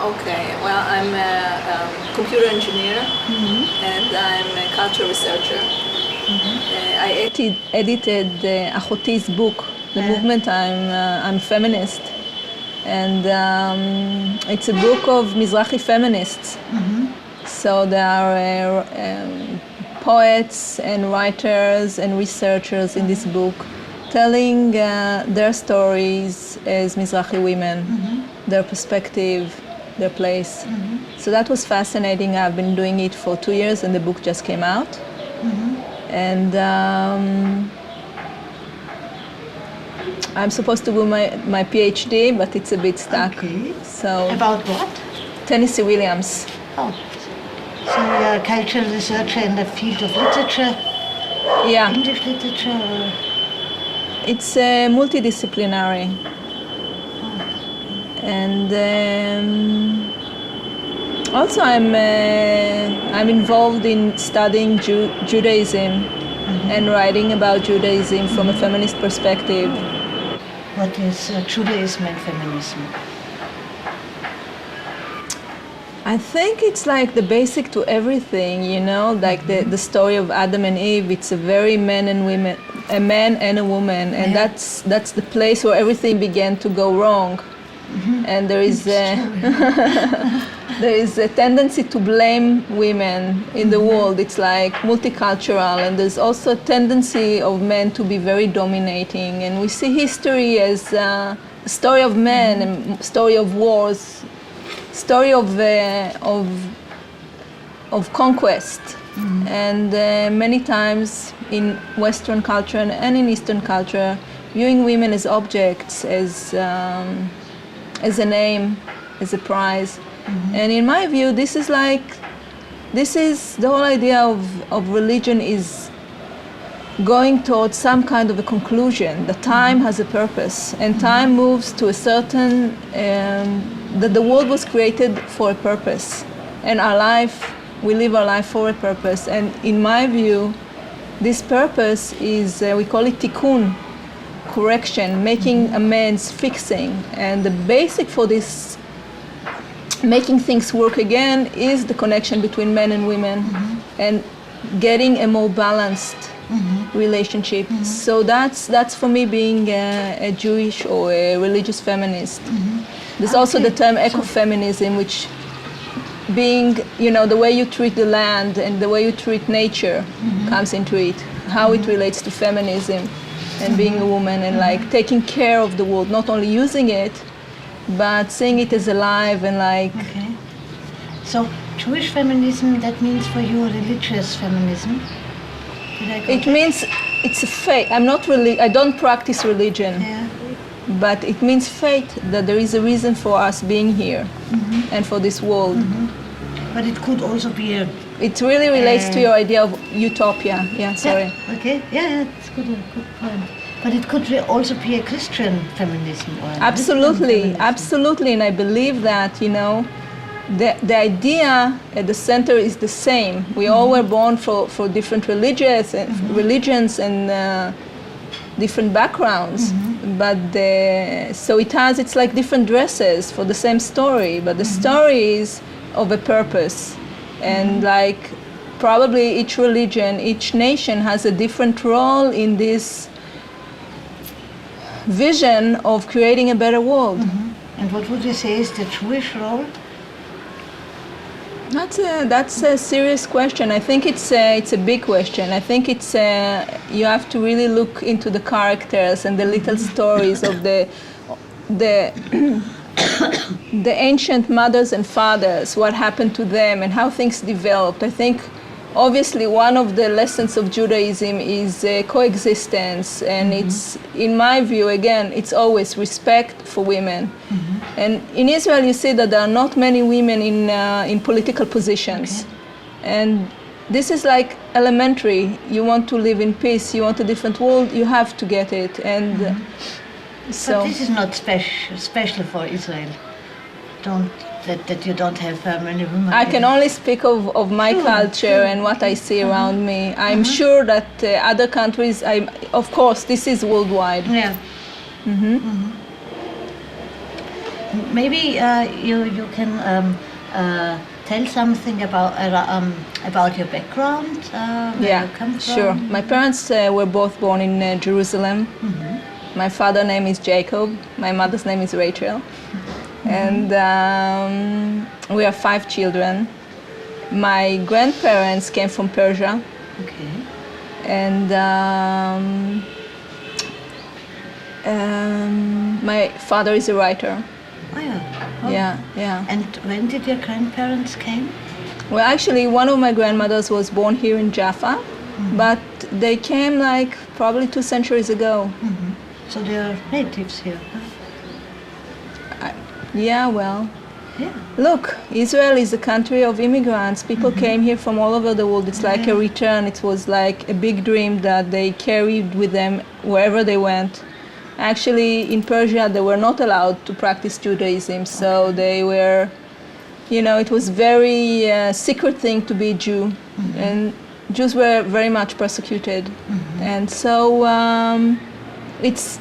Okay, well, I'm a computer engineer and I'm a culture researcher. I edited Achoti's book, The Movement. I'm feminist, and it's a book of Mizrahi feminists. So there are poets and writers and researchers in this book telling their stories as Mizrahi women, their perspective, their place. So that was fascinating. I've been doing it for 2 years and the book just came out. And I'm supposed to do my PhD, but it's a bit stuck. Okay. So About what? Tennessee Williams. Oh, so you're a cultural researcher in the field of literature, Yeah, English literature, or... it's multidisciplinary. And also I'm involved in studying Judaism and writing about Judaism from a feminist perspective. What is Judaism and feminism? I think it's like the basic to everything, you know, like the story of Adam and Eve. It's a very man and a woman, and that's the place where everything began to go wrong. And there is a tendency to blame women in the world. It's like multicultural, and there's also a tendency of men to be very dominating. And we see history as a story of men, and story of wars, story of conquest. And many times in Western culture and in Eastern culture, viewing women as objects, as an aim, as a prize. And in my view, this is the whole idea of religion is going towards some kind of a conclusion, that time has a purpose, and time moves to a certain, that the world was created for a purpose, and our life, we live our life for a purpose. And in my view, this purpose is, we call it tikkun, correction, making amends, fixing. And the basic for this making things work again is the connection between men and women and getting a more balanced relationship. So that's for me being a Jewish or a religious feminist. There's also the term ecofeminism, which being, you know, the way you treat the land and the way you treat nature comes into it, how it relates to feminism and being a woman, and like taking care of the world, not only using it, but seeing it as alive and like... Okay. So Jewish feminism, that means for you religious feminism? Did I It means it's a faith. I don't practice religion, but it means faith, that there is a reason for us being here and for this world. But it could also be a... It really relates to your idea of utopia. Yeah, sorry. Yeah, okay, it's good point. But it could also be a Christian feminism. Or Absolutely, absolutely, and I believe that, you know, the idea at the center is the same. We all were born for different religions and different backgrounds, but so it's like different dresses for the same story, but the story is of a purpose. And like probably each religion, each nation has a different role in this vision of creating a better world. And what would you say is the Jewish role? That's a serious question. I think it's a big question. I think it's you have to really look into the characters and the little stories of the ancient mothers and fathers, what happened to them and how things developed. I think obviously one of the lessons of Judaism is coexistence, and it's, in my view, again, it's always respect for women. And in Israel you see that there are not many women in political positions. And this is like elementary. You want to live in peace, you want a different world, you have to get it. And so... But this is not special for Israel. That you don't have many women. I can only speak of my culture and what I see around me. I'm sure that other countries, of course, this is worldwide. Yeah. Maybe you can tell something about your background, where you come from. Sure. My parents were both born in Jerusalem. Mm-hmm. My father's name is Jacob. My mother's name is Rachel. Mm-hmm. And we have 5 children. My grandparents came from Persia. Okay. And my father is a writer. Oh, yeah. Oh. Yeah. And when did your grandparents came? Well, actually, one of my grandmothers was born here in Jaffa, mm-hmm. but they came like probably 2 centuries ago. Mm-hmm. So they are natives here, huh? Yeah. Yeah. Look, Israel is a country of immigrants. People mm-hmm. came here from all over the world. It's like a return. It was like a big dream that they carried with them wherever they went. Actually, in Persia, they were not allowed to practice Judaism, so they were, it was very secret thing to be a Jew, mm-hmm. and Jews were very much persecuted. Mm-hmm. And so it's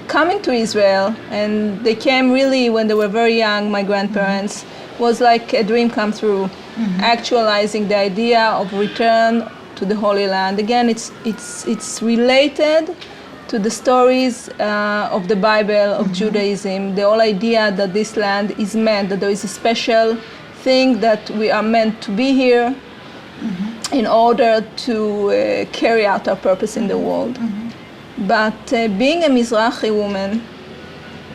coming to Israel, and they came really when they were very young, my grandparents, mm-hmm. was like a dream come true, mm-hmm. actualizing the idea of return to the Holy Land. Again, it's related to the stories of the Bible, of mm-hmm. Judaism, the whole idea that this land is meant, that there is a special thing that we are meant to be here mm-hmm. in order to carry out our purpose in the world. Mm-hmm. But being a Mizrahi woman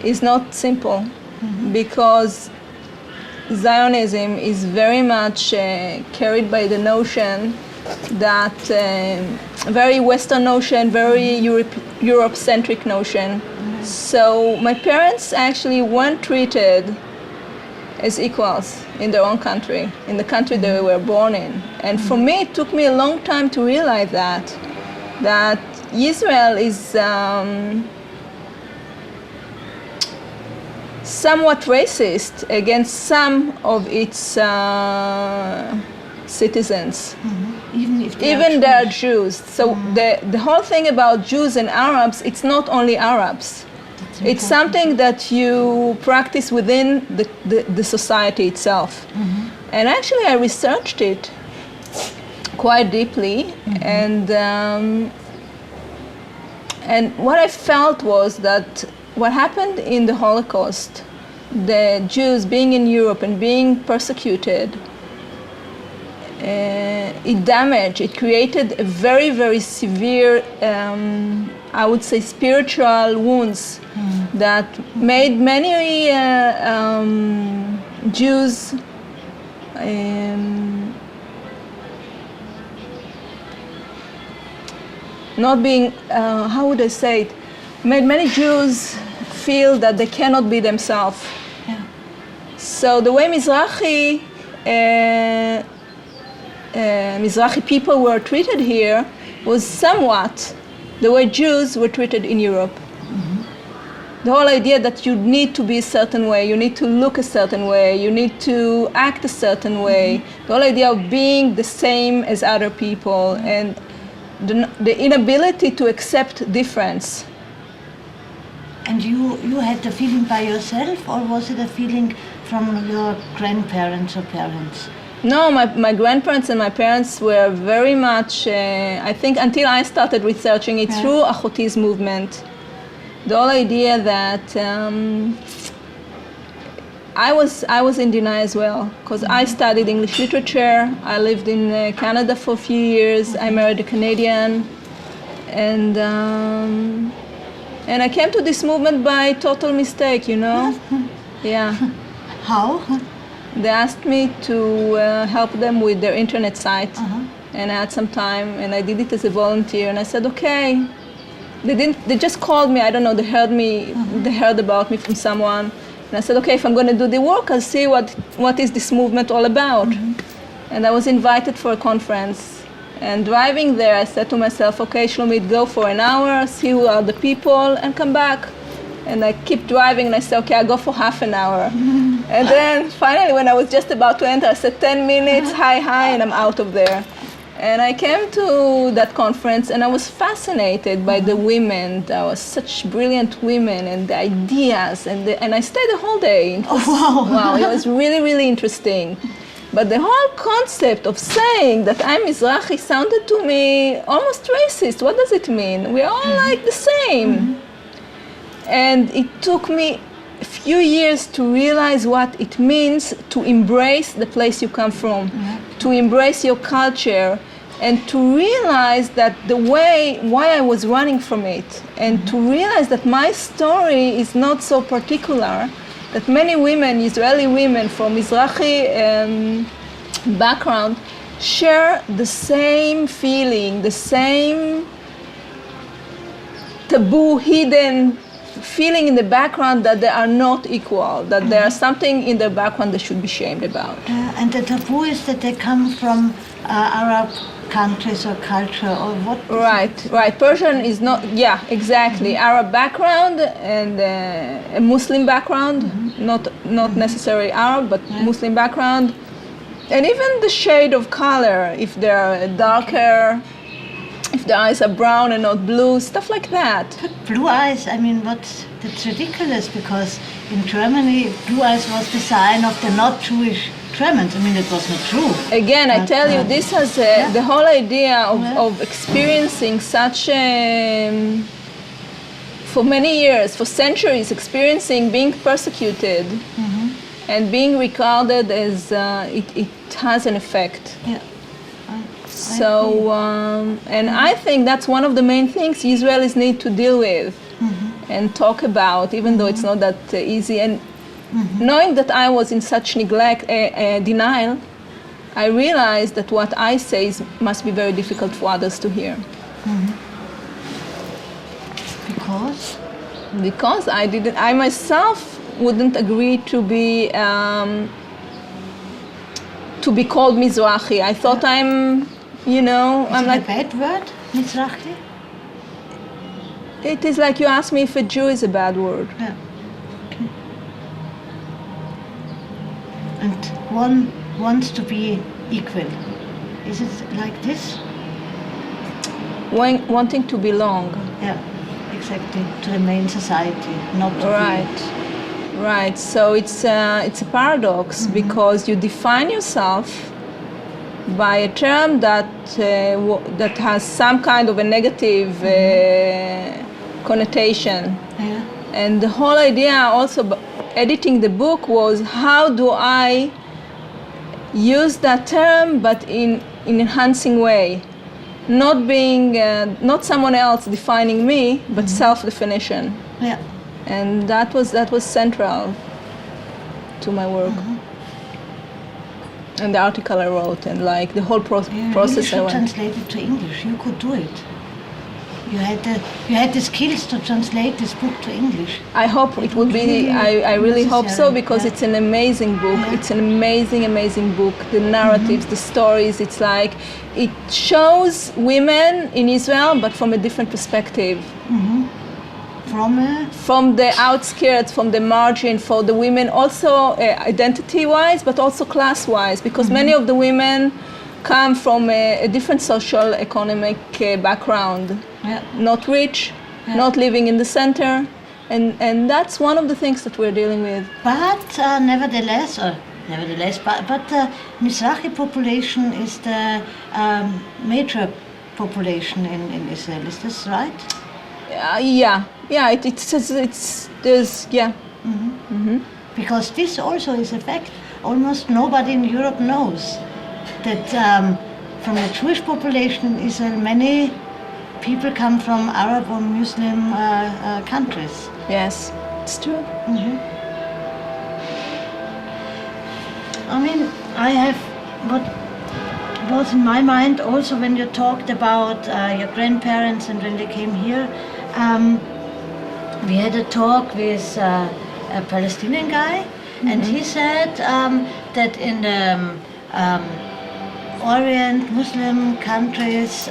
is not simple mm-hmm. because Zionism is very much carried by the notion that very Western notion, very Europe-centric notion. Mm-hmm. So my parents actually weren't treated as equals in their own country, in the country mm-hmm. they were born in. And mm-hmm. for me, it took me a long time to realize that Israel is somewhat racist against some of its citizens. Mm-hmm. Even they are Jews. So mm-hmm. the whole thing about Jews and Arabs, it's not only Arabs. It's something that you practice within the society itself. Mm-hmm. And actually I researched it quite deeply, mm-hmm. And what I felt was that what happened in the Holocaust, the Jews being in Europe and being persecuted, it created a very, very severe, I would say, spiritual wounds that made many Jews not being, how would I say it, made many Jews feel that they cannot be themselves. Yeah. So the way Mizrahi people were treated here was somewhat the way Jews were treated in Europe. Mm-hmm. The whole idea that you need to be a certain way, you need to look a certain way, you need to act a certain way, mm-hmm. the whole idea of being the same as other people, mm-hmm. and the inability to accept difference. And you had the feeling by yourself, or was it a feeling from your grandparents or parents? No, my grandparents and my parents were very much, I think until I started researching it through Achoti's movement, the whole idea that I was in denial as well, because I studied English literature, I lived in Canada for a few years, I married a Canadian, and I came to this movement by total mistake, Yeah. How? They asked me to help them with their internet site, and I had some time, and I did it as a volunteer, and I said, okay. They just called me, I don't know, they heard about me from someone. And I said, okay, if I'm going to do the work, I'll see what is this movement all about. Mm-hmm. And I was invited for a conference. And driving there, I said to myself, okay, Shlomit, go for an hour, see who are the people, and come back. And I keep driving, and I said, okay, I'll go for half an hour. Mm-hmm. And then finally, when I was just about to enter, I said, 10 minutes, hi, and I'm out of there. And I came to that conference and I was fascinated by the women. There were such brilliant women and the ideas, and I stayed the whole day. It was, wow, it was really, really interesting. But the whole concept of saying that I'm Mizrahi sounded to me almost racist. What does it mean? We're all like the same. And it took me a few years to realize what it means to embrace the place you come from, to embrace your culture, and to realize that why I was running from it, and to realize that my story is not so particular, that many women, Israeli women from Mizrahi background, share the same feeling, the same taboo, hidden feeling in the background that they are not equal, that there's something in their background they should be shamed about. And the taboo is that they come from Arab countries or culture, or what? Right. Persian is not, yeah, exactly. Arab background and a Muslim background, not necessarily Arab, but Muslim background. And even the shade of color, if they're darker, if the eyes are brown and not blue, stuff like that. But blue eyes, I mean, that's ridiculous, because in Germany, blue eyes was the sign of the not Jewish Germans. I mean, it was not true. Again, I tell you, this has the whole idea of experiencing such, for many years, for centuries, experiencing being persecuted and being regarded as, it has an effect. Yeah. So, and I think that's one of the main things Israelis need to deal with and talk about, even though it's not that easy. And knowing that I was in such neglect, denial, I realized that what I say must be very difficult for others to hear. Because? Because I myself wouldn't agree to be called Mizrahi. I thought I'm, I'm like... Is it a bad word, Mizrahi? It is like you ask me if a Jew is a bad word. Yeah. Okay. And one wants to be equal. Is it like this? Wanting to belong. Yeah, exactly. To the main society, not to be... Right. So it's a paradox, because you define yourself by a term that has some kind of a negative connotation. Yeah. And the whole idea also editing the book was, how do I use that term but in enhancing way, not being not someone else defining me, but self-definition. Yeah. And that was central to my work. And the article I wrote, and like the whole process You should I went. translate it to English. You could do it. You had the skills to translate this book to English. I hope it would be. I really hope so, because it's an amazing book. Yeah. It's an amazing book. The narratives, the stories. It's like it shows women in Israel, but from a different perspective. From the outskirts, from the margin, for the women, also identity-wise, but also class-wise, because many of the women come from a different social economic background. Yeah. Not rich, not living in the center, and that's one of the things that we're dealing with. But nevertheless, the Mizrahi population is the major population in Israel. Is this right? Because this also is a fact. Almost nobody in Europe knows that from the Jewish population in Israel, many people come from Arab or Muslim countries. Yes, it's true. I mean, I have what was in my mind also when you talked about your grandparents and when they came here. We had a talk with a Palestinian guy, and he said that in the Orient Muslim countries,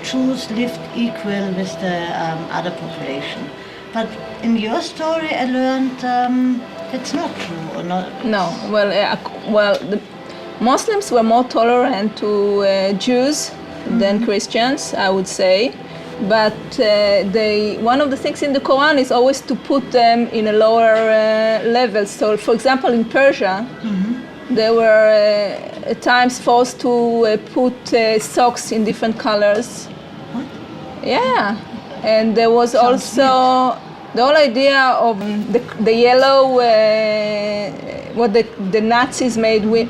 Jews lived equal with the other population. But in your story, I learned that's not true, or not. No. Muslims were more tolerant to Jews than Christians, I would say. But one of the things in the Quran is always to put them in a lower level. So, for example, in Persia, they were at times forced to put socks in different colors. What? Yeah, and there was also the whole idea of the yellow, what the Nazis made with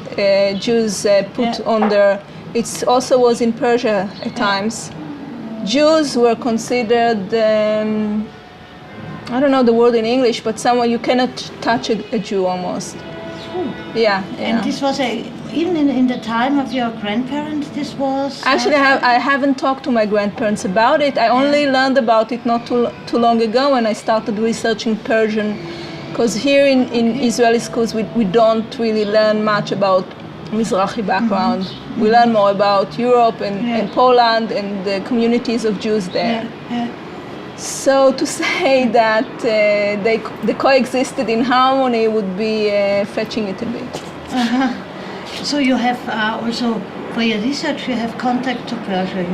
Jews put on their. It also was in Persia at times. Jews were considered, I don't know the word in English, but someone you cannot touch a Jew almost. Yeah. And this was even in the time of your grandparents. This was actually I haven't talked to my grandparents about it. I only learned about it not too long ago when I started researching Persian, because here in Israeli schools we don't really learn much about Mizrahi background. We learn more about Europe and Poland and the communities of Jews there. So to say that they coexisted in harmony would be fetching it a bit. So you have also, for your research, you have contact to Persia.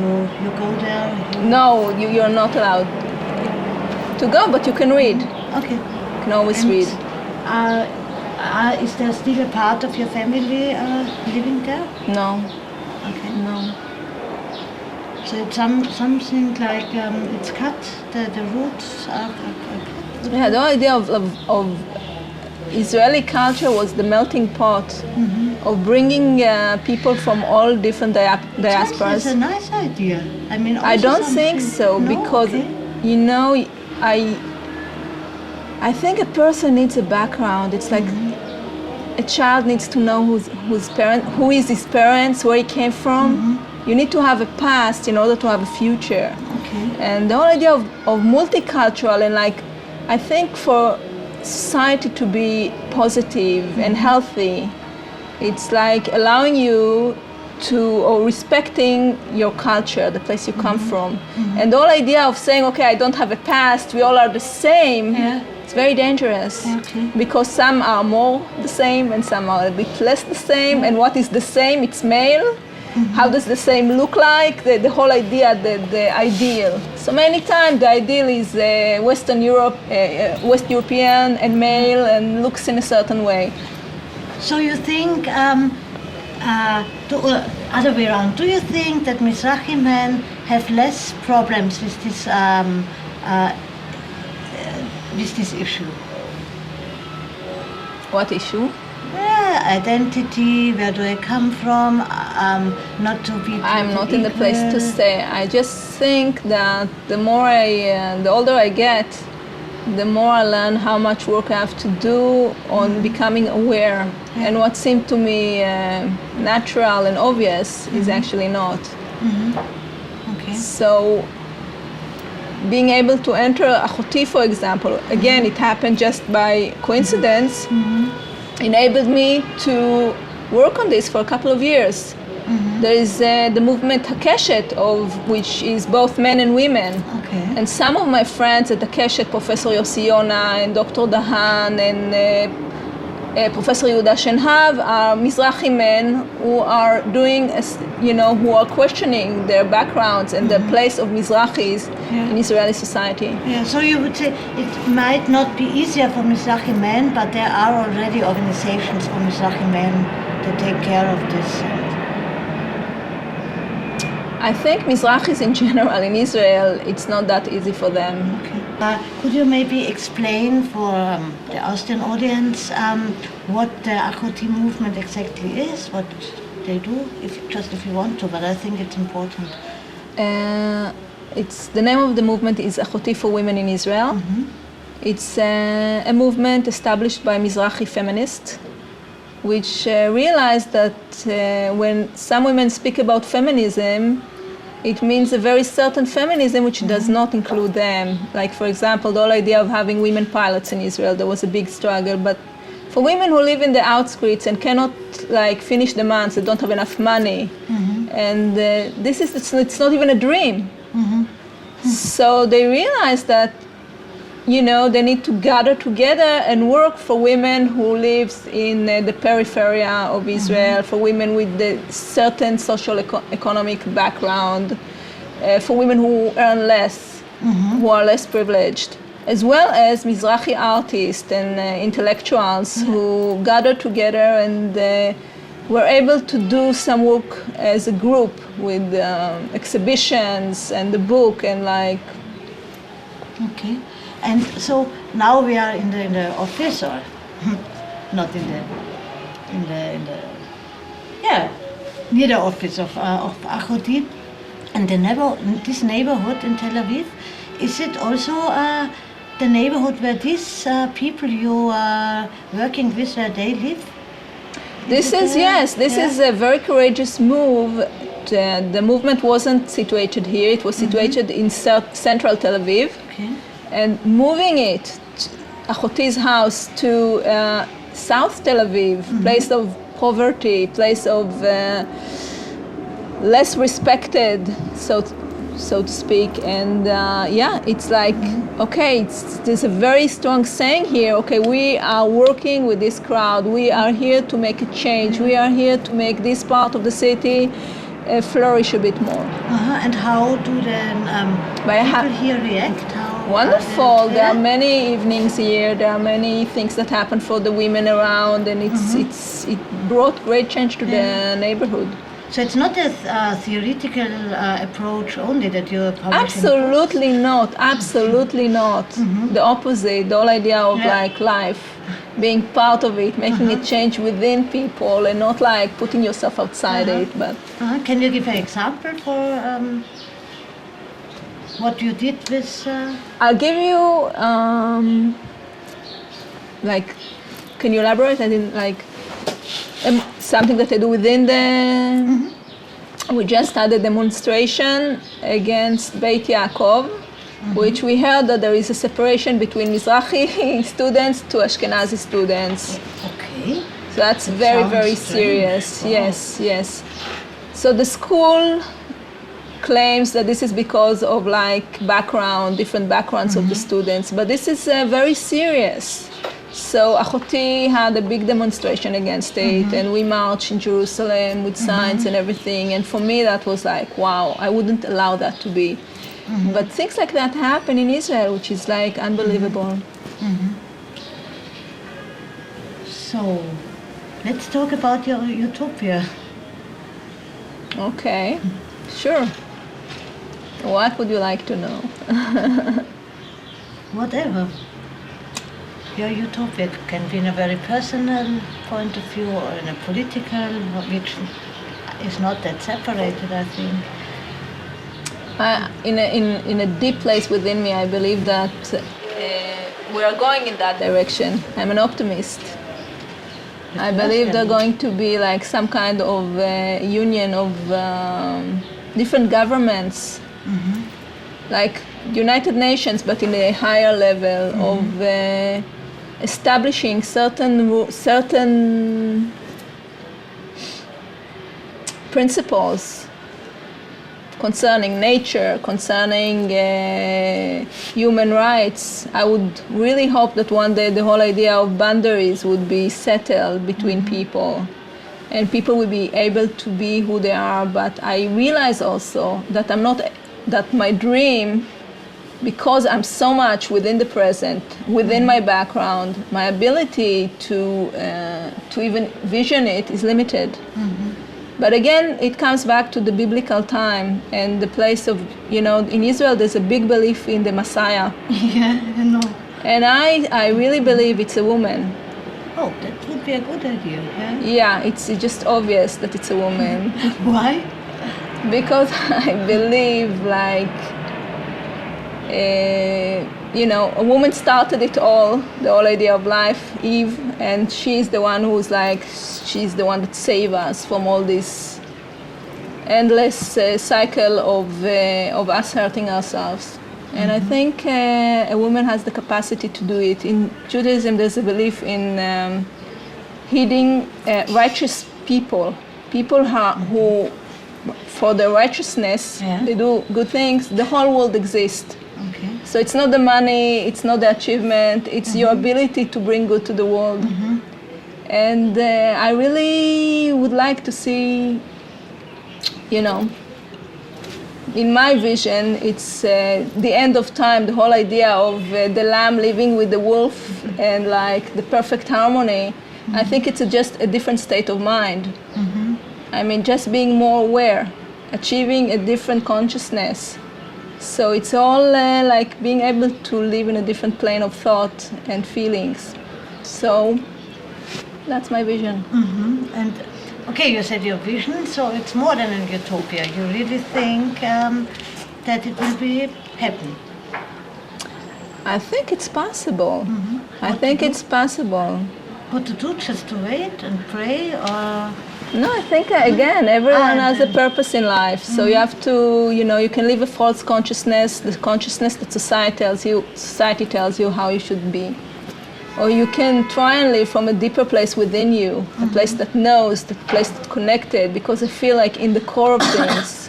You go there? No, you're not allowed to go, but you can read. Okay. You can always read. Is there still a part of your family living there? No. Okay. No. So it's something like it's cut, the roots are cut? Yeah, the idea of Israeli culture was the melting pot of bringing people from all different diasporas. That's a nice idea. I mean, I don't think so, because you know, I think a person needs a background. It's like a child needs to know who is his parents, where he came from. You need to have a past in order to have a future. Okay. And the whole idea of multicultural and like, I think for society to be positive and healthy, it's like allowing you to, or respecting your culture, the place you come from. And the whole idea of saying, okay, I don't have a past, we all are the same, it's very dangerous. Because some are more the same and some are a bit less the same. And what is the same? It's male. How does the same look like? The whole idea, the ideal. So many times the ideal is Western Europe, West European and male and looks in a certain way. So you think, other way around, do you think that Mizrahi men have less problems with this issue? What issue? Identity, where do I come from, not to be I'm not in the place to say. I just think that the older I get, the more I learn how much work I have to do on becoming aware. And what seemed to me natural and obvious is actually not. Okay. So being able to enter Achoti, for example, again, it happened just by coincidence, enabled me to work on this for a couple of years. There is the movement Hakeshet, of which is both men and women. Okay. And some of my friends at Hakeshet, Professor Yossi Yona and Dr. Dahan and Professor Yehuda Shenhav, are Mizrahi men who are doing, who are questioning their backgrounds and the place of Mizrahis in Israeli society. Yeah, so you would say it might not be easier for Mizrahi men, but there are already organizations for Mizrahi men that take care of this. I think Mizrahis in general in Israel, it's not that easy for them. Okay. Could you maybe explain for the Austrian audience what the Achoti movement exactly is, what they do, if you want to, but I think it's important. The name of the movement is Achoti for Women in Israel. It's a movement established by Mizrahi feminists, which realized that when some women speak about feminism, it means a very certain feminism which does not include them. Like, for example, the whole idea of having women pilots in Israel, there was a big struggle. But for women who live in the outskirts and cannot finish the months, they don't have enough money, and it's not even a dream. So they realized that they need to gather together and work for women who live in the periphery of Israel, for women with a certain social economic background, for women who earn less, who are less privileged, as well as Mizrahi artists and intellectuals who gather together and were able to do some work as a group with exhibitions and the book and like. Okay, and so now we are in the office, or not in the near the office of Achoti, and this neighborhood in Tel Aviv. Is it also the neighborhood where these people you are working with, where they live? This is a very courageous move. The movement wasn't situated here, it was situated in central Tel Aviv. Okay. And moving it, Achoti's house, to South Tel Aviv, place of poverty, place of less respected, so to speak. And it's like, okay, there's a very strong saying here, okay, we are working with this crowd, we are here to make a change, we are here to make this part of the city flourish a bit more. And how do the people here react? Wonderful. There are many evenings here. There are many things that happen for the women around, and it brought great change to the neighborhood. So it's not a theoretical approach only that you're publishing? Absolutely not. Absolutely not. The opposite. The whole idea of like life, being part of it, making it change within people, and not like putting yourself outside it. But can you give an example for what you did with? I'll give you can you elaborate? I didn't like. Something that I do within the. We just had a demonstration against Beit Neqofa, which we heard that there is a separation between Mizrahi students to Ashkenazi students. Okay. So that's very, very serious. Wow. Yes. So the school claims that this is because of like different backgrounds of the students, but this is very serious. So Achoti had a big demonstration against it, and we marched in Jerusalem with signs and everything. And for me, that was like, wow, I wouldn't allow that to be. But things like that happen in Israel, which is like unbelievable. So, let's talk about your utopia. Okay, sure. What would you like to know? Whatever. Your utopia can be in a very personal point of view or in a political, which is not that separated, I think. In a deep place within me, I believe that we are going in that direction. I'm an optimist. I believe there are going to be like some kind of union of different governments, like United Nations, but in a higher level of establishing certain principles concerning nature, concerning human rights. I would really hope that one day the whole idea of boundaries would be settled between people, and people will be able to be who they are. But I realize also that that my dream, because I'm so much within the present, within my background, my ability to even vision it is limited. But again, it comes back to the biblical time and the place of, in Israel there's a big belief in the Messiah. Yeah, I know. And I really believe it's a woman. Oh, that would be a good idea, Yeah, it's just obvious that it's a woman. Why? Because I believe a woman started it all, the whole idea of life, Eve, and she's the one she's the one that saved us from all this endless cycle of us hurting ourselves. And I think a woman has the capacity to do it. In Judaism, there's a belief in heeding righteous people who, for their righteousness, they do good things. The whole world exists. Okay. So it's not the money, it's not the achievement, it's your ability to bring good to the world. And I really would like to see, you know, in my vision, it's the end of time, the whole idea of the lamb living with the wolf and like the perfect harmony. I think it's just a different state of mind. I mean, just being more aware, achieving a different consciousness. So it's all like being able to live in a different plane of thought and feelings. So that's my vision. And okay, you said your vision, so it's more than a utopia. You really think that it will be happen? I think it's possible. I think it's possible. What to do? Just to wait and pray, or? No, I think, again, everyone has a purpose in life. So you have to, you know, you can live a false consciousness, the consciousness that society tells you how you should be. Or you can try and live from a deeper place within you, a place that knows, a place that's connected, because I feel like in the core of things,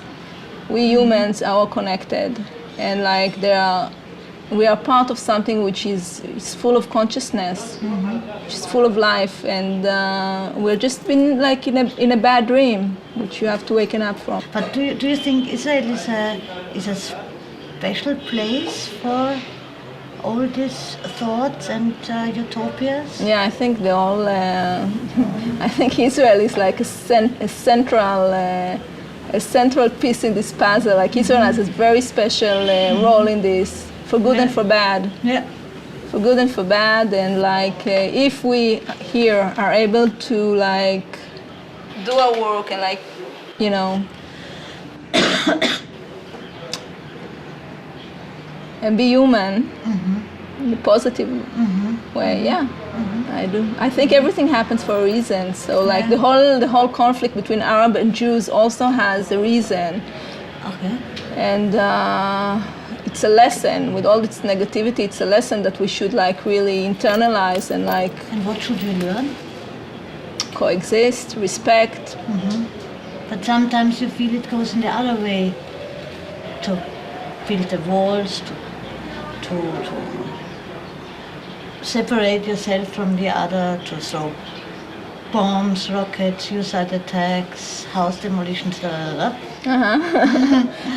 we humans are all connected. And like we are part of something which is full of consciousness, which is full of life, and we're just been like in a bad dream, which you have to waken up from. But do you think Israel is a special place for all these thoughts and utopias? Yeah, I think they all. I think Israel is like a central piece in this puzzle. Like Israel has a very special role in this. For good and for bad. Yeah. For good and for bad, and like if we here are able to like do our work and like, you know, and be human in a positive way, yeah. I do. I think everything happens for a reason. So like the whole conflict between Arab and Jews also has a reason. Okay. And it's a lesson. With all its negativity, it's a lesson that we should like really internalize and like. And what should we learn? Coexist, respect. But sometimes you feel it goes in the other way. To build the walls, to separate yourself from the other, to throw bombs, rockets, suicide attacks, house demolitions,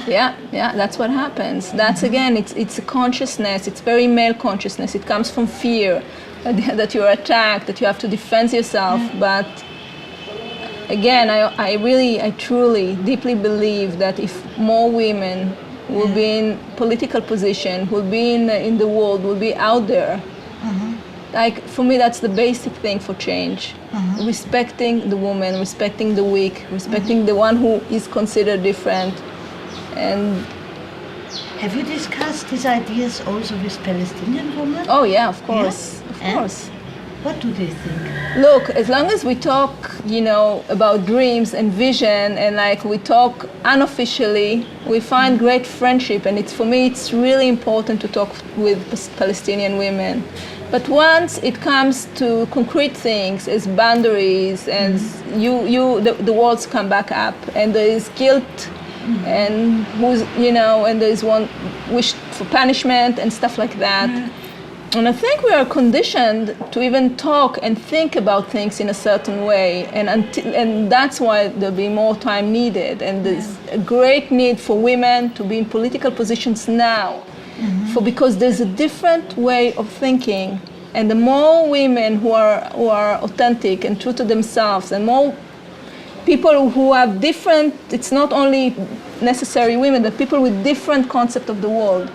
Yeah, that's what happens. That's again, it's a consciousness. It's very male consciousness. It comes from fear that you're attacked, that you have to defend yourself. But again, I truly, deeply believe that if more women will be in political position, will be in the world, will be out there. Like for me, that's the basic thing for change. Respecting the woman, respecting the weak, respecting the one who is considered different. And have you discussed these ideas also with Palestinian women? Oh yeah, of course, of course. What do they think? Look, as long as we talk, you know, about dreams and vision, and like we talk unofficially, we find great friendship. And for me, it's really important to talk with Palestinian women. But once it comes to concrete things, as boundaries, and the walls come back up, and there is guilt, and and there is one wish for punishment and stuff like that. And I think we are conditioned to even talk and think about things in a certain way, and that's why there'll be more time needed. And there's a great need for women to be in political positions now. Because there's a different way of thinking, and the more women who are authentic and true to themselves, and more people who have different, it's not only necessary women, but people with different concept of the world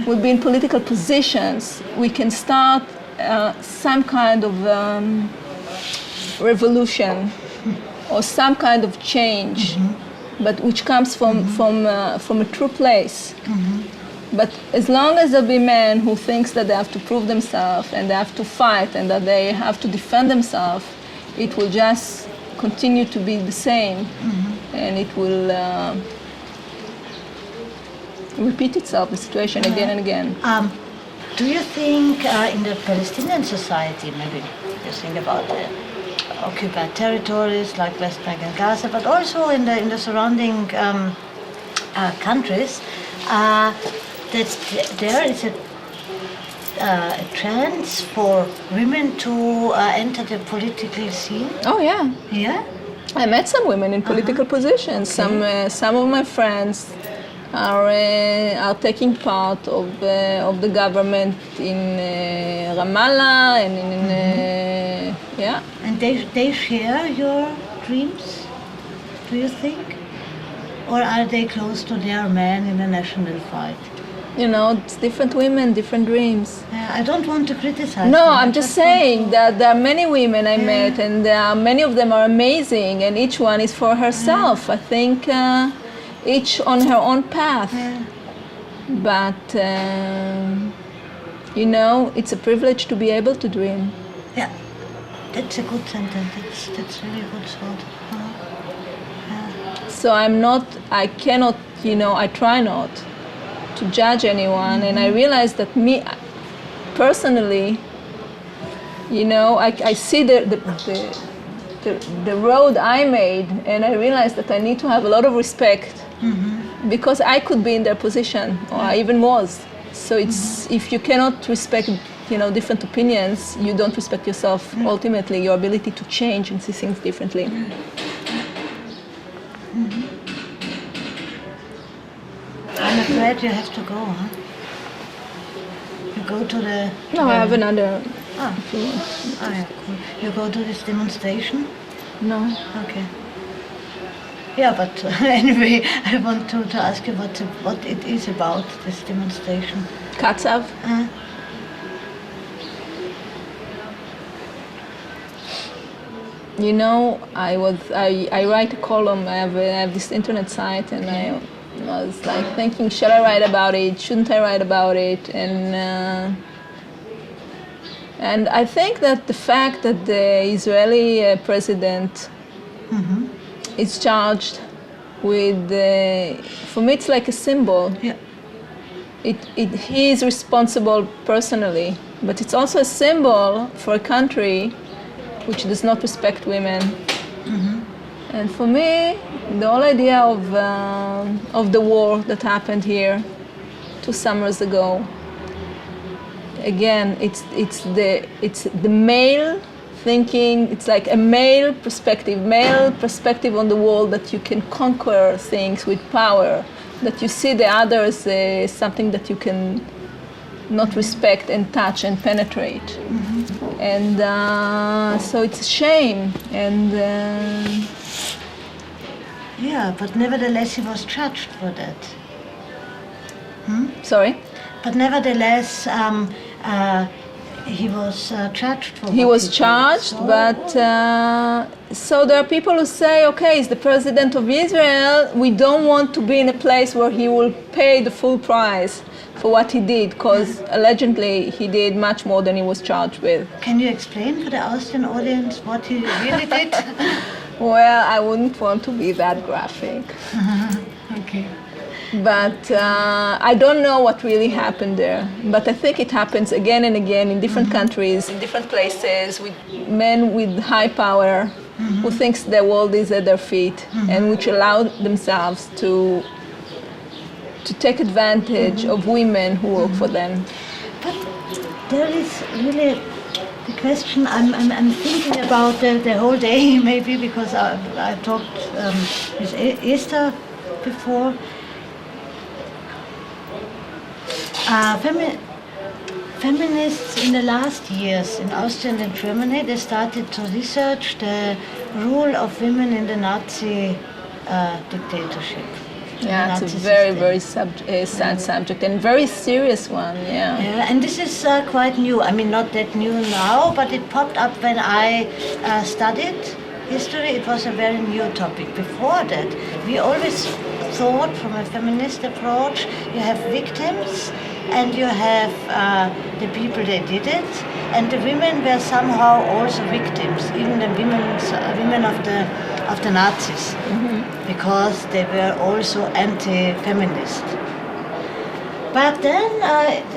will be in political positions, we can start some kind of revolution or some kind of change, but which comes from a true place. But as long as there'll be men who thinks that they have to prove themselves and they have to fight and that they have to defend themselves, it will just continue to be the same, and it will repeat itself, the situation again and again. Do you think in the Palestinian society, maybe you think about the occupied territories like West Bank and Gaza, but also in the surrounding countries, that there is a chance for women to enter the political scene? Oh yeah. Yeah? I met some women in political positions. Some of my friends are taking part of the government in Ramallah and in yeah. And they share your dreams, do you think? Or are they close to their men in the national fight? You know, it's different women, different dreams. I don't want to criticize No, them. I'm just saying that there are many women I met, and many of them are amazing, and each one is for herself. I think each on her own path. But, you know, it's a privilege to be able to dream. Yeah, that's a good sentence. That's really a good thought. So I cannot, you know, I try not to judge anyone, and I realize that me, personally, you know, I see the road I made, and I realize that I need to have a lot of respect because I could be in their position, or I even was. So it's if you cannot respect, you know, different opinions, you don't respect yourself. Ultimately, your ability to change and see things differently. I'm afraid you have to go, huh? You go to the... No, I have another. If you want. Yeah, cool. You go to this demonstration? No. Okay. Yeah, but anyway, I want to ask you what it is about, this demonstration. Katsav. You know, I write a column. I have this internet site, and I was like thinking, should I write about it? Shouldn't I write about it? And I think that the fact that the Israeli president is charged with, for me, it's like a symbol. Yeah. He is responsible personally, but it's also a symbol for a country which does not respect women. And for me, the whole idea of the war that happened here 2 summers ago, again, it's the male thinking. It's like a male perspective on the world, that you can conquer things with power, that you see the others something that you can not respect and touch and penetrate. And so it's a shame. And yeah, but nevertheless he was charged for that. Sorry? But nevertheless, he was charged for. He was charged, but so there are people who say, okay, he's the president of Israel. We don't want to be in a place where he will pay the full price for what he did, because allegedly he did much more than he was charged with. Can you explain for the Austrian audience what he really did? Well, I wouldn't want to be that graphic. Okay. But I don't know what really happened there. But I think it happens again and again in different countries, in different places, with men with high power who thinks the world is at their feet and which allow themselves to take advantage of women who work for them. But there is really the question I'm thinking about the whole day, maybe, because I talked with Esther before. Feminists in the last years in Austria and Germany, they started to research the role of women in the Nazi dictatorship. Yeah, it's a very sad subject and very serious one, yeah. Yeah, and this is quite new. I mean, not that new now, but it popped up when I studied history. It was a very new topic. Before that, we always thought from a feminist approach, you have victims and you have the people that did it, and the women were somehow also victims, even the women of the Nazis, because they were also anti-feminist. But then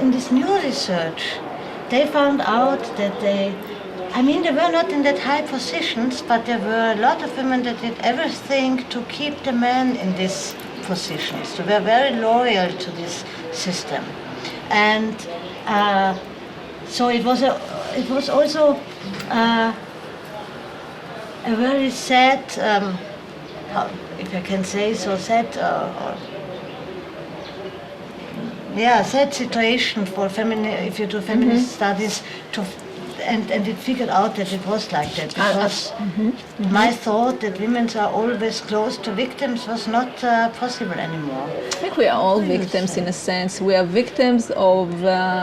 in this new research, they found out that they were not in that high positions, but there were a lot of women that did everything to keep the men in these positions. They were very loyal to this system, and so it was also a very sad, if I can say so, sad situation for if you do feminist studies and it figured out that it was like that, because my thought that women are always close to victims was not possible anymore. I think we are all victims in a sense. We are victims of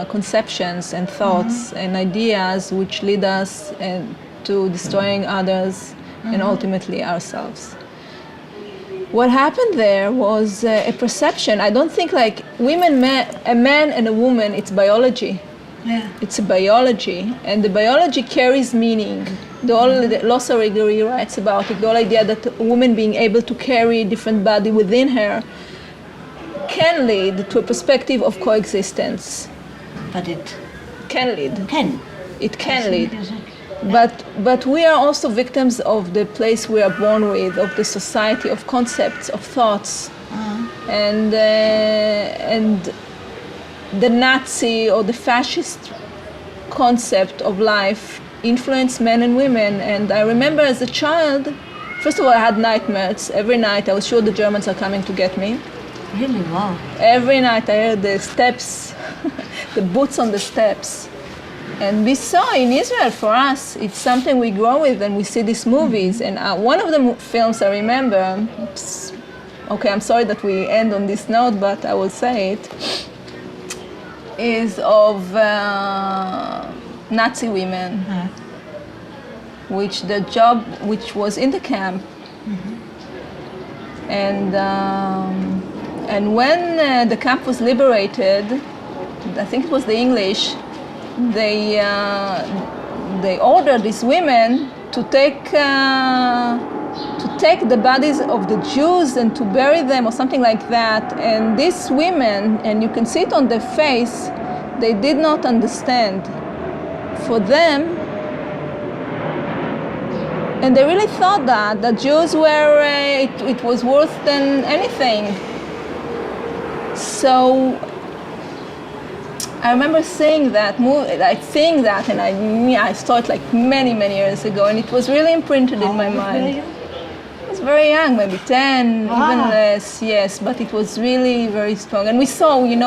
conceptions and thoughts and ideas which lead us to destroying others and ultimately ourselves. What happened there was a perception. I don't think like a man and a woman, it's biology. Yeah. It's a biology, and the biology carries meaning. The Lossa Gregory writes about it, the whole idea that a woman being able to carry a different body within her can lead to a perspective of coexistence. But it can lead. It can lead. But we are also victims of the place we are born with, of the society, of concepts, of thoughts, and the Nazi or the fascist concept of life influenced men and women. And I remember as a child, first of all, I had nightmares. Every night I was sure the Germans are coming to get me. Really? Wow. Every night I heard the steps, the boots on the steps. And we saw in Israel, for us, it's something we grow with, and we see these movies. And one of the films I remember, okay, I'm sorry that we end on this note, but I will say it, is of Nazi women, which was in the camp, and when the camp was liberated, I think it was the English, they ordered these women to take the bodies of the Jews and to bury them or something like that. And these women, and you can see it on their face, they did not understand. For them, and they really thought that the Jews were, it was worse than anything. So I remember seeing that movie, and I saw it like many years ago, and it was really imprinted in my mind. I was very young, maybe 10, even less, yes, but it was really very strong. And we saw, we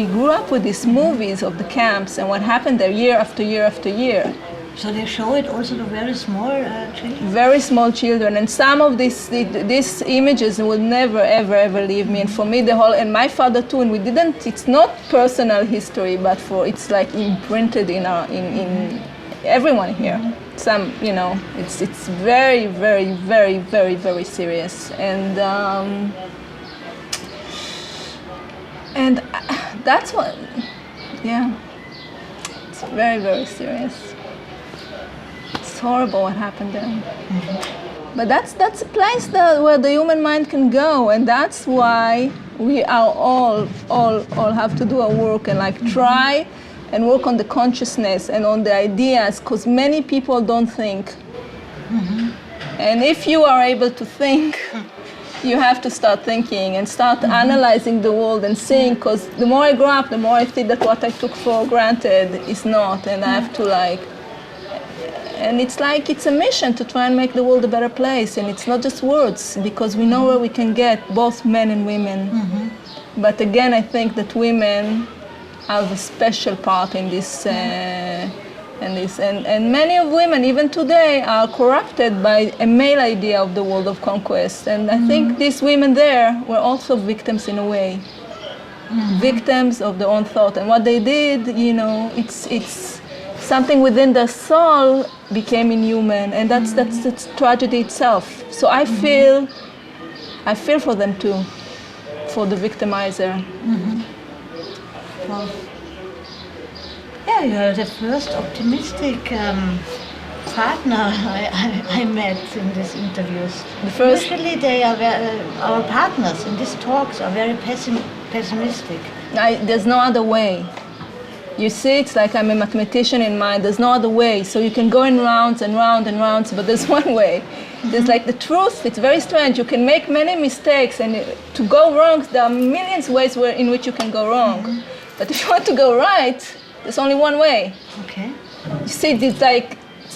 grew up with these movies of the camps and what happened there year after year after year. So they show it also to very small children? Very small children, and some of these images will never, ever leave me. And for me, and my father too, and it's not personal history, but it's like imprinted in everyone here. Some, it's very, very, very, very, very serious. And that's what, it's very, very serious. It's horrible what happened there. But that's a place where the human mind can go, and that's why we are all have to do our work and try and work on the consciousness and on the ideas, because many people don't think. And if you are able to think, you have to start thinking and start analyzing the world and seeing, because the more I grow up, the more I see that what I took for granted is not, and I have to and it's a mission to try and make the world a better place, and it's not just words, because we know where we can get, both men and women. But again, I think that women have a special part in this, and many of women, even today, are corrupted by a male idea of the world of conquest. And I think these women there were also victims in a way, victims of their own thought. And what they did, it's something within their soul became inhuman, and that's tragedy itself. So I feel for them too, for the victimizer. Well, you are the first optimistic partner I met in these interviews. Usually they are our partners in these talks are very pessimistic. There's no other way. You see, it's like I'm a mathematician in mind. There's no other way. So you can go in rounds and round and rounds, but there's one way. There's like the truth. It's very strange. You can make many mistakes, and to go wrong, there are millions of ways in which you can go wrong. But if you want to go right, there's only one way. Okay. You see, it's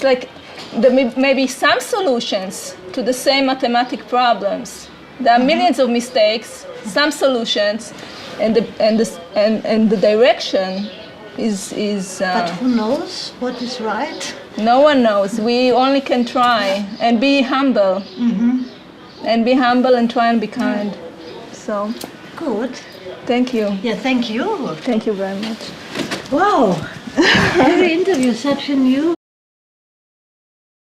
like there may be some solutions to the same mathematic problems. There are millions of mistakes, some solutions, and the direction is But who knows what is right? no one knows. We only can try and be humble. And be humble and try and be kind. So, Good. thank you. Yeah, thank you. Thank you very much. Wow. Every interview is such a new